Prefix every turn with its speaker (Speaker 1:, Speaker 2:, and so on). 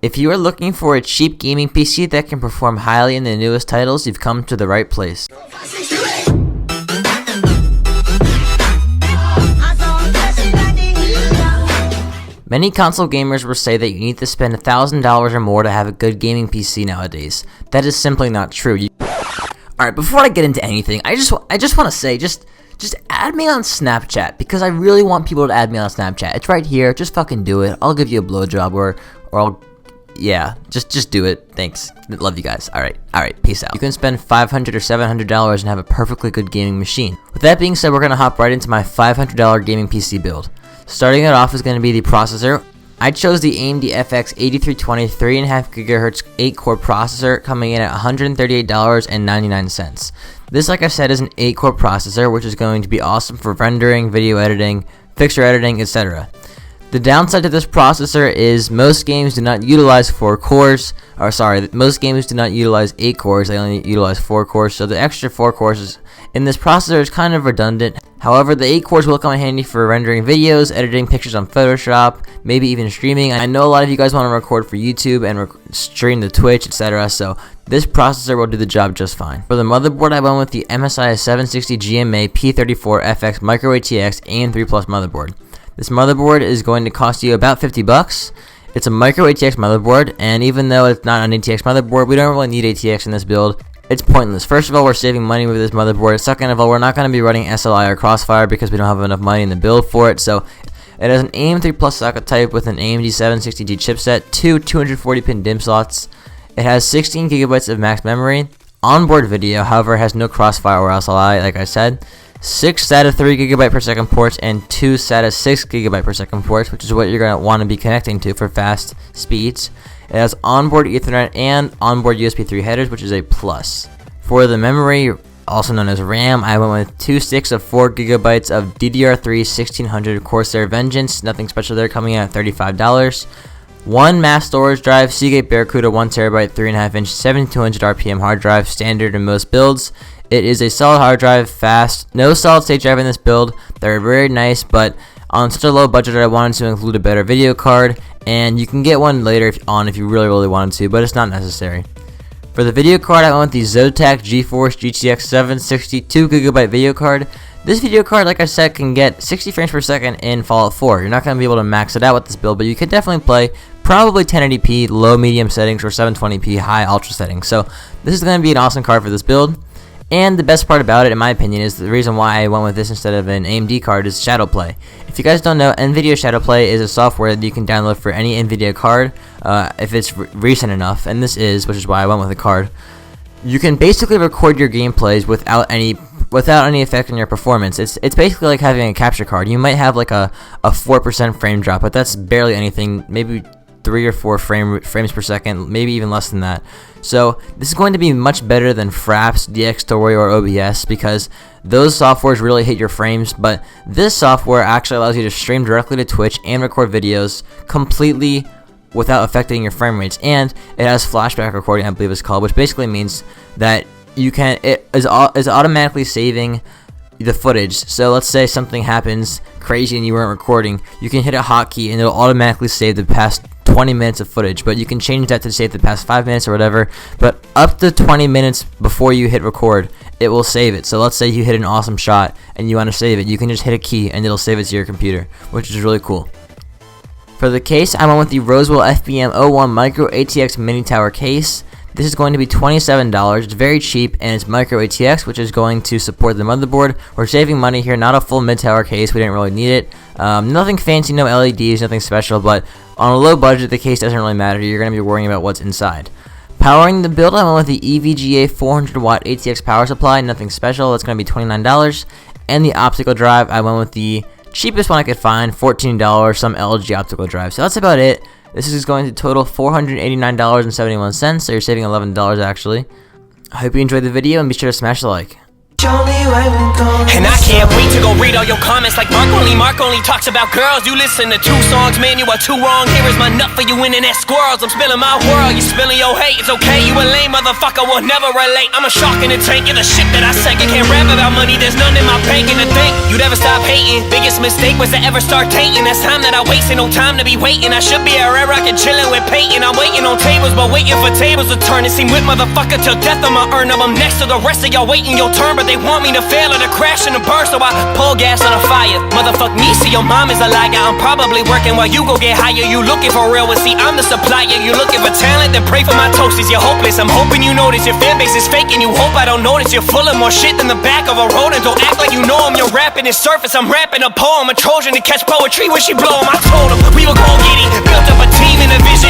Speaker 1: If you are looking for a cheap gaming PC that can perform highly in the newest titles, you've come to the right place. Many console gamers will say that you need to spend $1,000 or more to have a good gaming PC nowadays. That is simply not true. Alright, before I get into anything, I just want to say, just add me on Snapchat, because I really want people to add me on Snapchat. It's right here. Just fucking do it. I'll give you a blowjob, or I'll, yeah, just do it. Thanks. Love you guys. Alright, peace out. You can spend $500 or $700 and have a perfectly good gaming machine. With that being said, we're gonna hop right into my $500 gaming PC build. Starting it off is going to be the processor. I chose the AMD FX 8320 3.5 GHz 8-core processor, coming in at $138.99. This, like I said, is an 8-core processor, which is going to be awesome for rendering, video editing, picture editing, etc. The downside to this processor is most games do not utilize 4 cores, most games do not utilize 8 cores, they only utilize 4 cores, so the extra 4 cores in this processor is kind of redundant. However, the 8 cores will come in handy for rendering videos, editing pictures on Photoshop, maybe even streaming. I know a lot of you guys want to record for YouTube and stream to Twitch, etc., so this processor will do the job just fine. For the motherboard, I went with the MSI 760 GMA P34FX Micro ATX AM3 Plus motherboard. This motherboard is going to cost you about $50. It's a Micro ATX motherboard, and even though it's not an ATX motherboard, we don't really need ATX in this build. It's pointless. First of all, we're saving money with this motherboard. Second of all, we're not going to be running SLI or Crossfire because we don't have enough money in the build for it. So it has an AM3 Plus socket type with an AMD 760G chipset, 2 240-pin DIMM slots. It has 16 GB of max memory. Onboard video, however, has no Crossfire or SLI, like I said. 6 SATA 3 GB per second ports and 2 SATA 6 GB per second ports, which is what you're going to want to be connecting to for fast speeds. It has onboard Ethernet and onboard USB 3 headers, which is a plus. For the memory, also known as RAM, I went with 2 sticks of 4 GB of DDR3 1600 Corsair Vengeance, nothing special there, coming in at $35. 1 mass storage drive, Seagate Barracuda 1TB 3.5-inch 7200 RPM hard drive, standard in most builds. It is a solid hard drive, fast, no solid state drive in this build. They're very nice, but on such a low budget I wanted to include a better video card, and you can get one later if you really wanted to, but it's not necessary. For the video card, I went with the Zotac GeForce GTX 760 2GB video card. This video card, like I said, can get 60 frames per second in Fallout 4. You're not going to be able to max it out with this build, but you can definitely play probably 1080p low medium settings or 720p high ultra settings. So this is going to be an awesome card for this build. And the best part about it, in my opinion, is the reason why I went with this instead of an AMD card is Shadowplay. If you guys don't know, NVIDIA Shadowplay is a software that you can download for any NVIDIA card if it's recent enough, and this is, which is why I went with the card. You can basically record your gameplays without any effect on your performance. It's basically like having a capture card. You might have like a 4% frame drop, but that's barely anything, maybe 3 or 4 frames per second, maybe even less than that. So this is going to be much better than Fraps, DxTory, or OBS because those softwares really hit your frames, but this software actually allows you to stream directly to Twitch and record videos completely without affecting your frame rates. And it has flashback recording, I believe it's called, which basically means that it is automatically saving the footage. So let's say something happens crazy and you weren't recording, you can hit a hotkey and it'll automatically save the past 20 minutes of footage, but you can change that to save the past 5 minutes or whatever, but up to 20 minutes before you hit record, it will save it. So let's say you hit an awesome shot and you want to save it, you can just hit a key and it'll save it to your computer, which is really cool. For the case, I went with the Roswell FBM01 Micro ATX Mini Tower case. This is going to be $27. It's very cheap, and it's Micro ATX, which is going to support the motherboard. We're saving money here, not a full mid-tower case. We didn't really need it. Nothing fancy, no LEDs, nothing special, but on a low budget, the case doesn't really matter. You're going to be worrying about what's inside. Powering the build, I went with the EVGA 400-watt ATX power supply, nothing special. That's going to be $29. And the optical drive, I went with the cheapest one I could find, $14, some LG optical drive. So that's about it. This is going to total $489.71, so you're saving $11 actually. I hope you enjoyed the video and be sure to smash the like.
Speaker 2: And I can't wait to go read all your comments like Mark only talks about girls. You listen to 2 songs, man, you are too wrong. Here is my nut for you internet squirrels. I'm spilling my world, you spilling your hate. It's okay, you a lame motherfucker, will never relate. I'm a shark in the tank, you're the shit that I sank. I can't rap about money, there's none in my bank. And to think you'd ever stop hating. Biggest mistake was to ever start tainting. That's time that I wasted, no time to be waiting. I should be a rare rocket chilling with Peyton. I'm waiting on tables, but waiting for tables to turn. It seem with motherfucker till death I'ma earn them. I'm next to the rest of y'all waiting your turn, but they want me to fail or to crash and to burn, so I pull gas on a fire. Motherfuck me, see your mom is a liar. I'm probably working while you go get higher. You looking for real, well see I'm the supplier. You looking for talent, then pray for my toasties. You're hopeless, I'm hoping you notice your fan base is fake and you hope I don't notice. You're full of more shit than the back of a road, and don't act like you know him. You're rapping his surface, I'm rapping a poem. A Trojan to catch poetry when she blow him. I told him we were gon' get it, built up a team and a vision.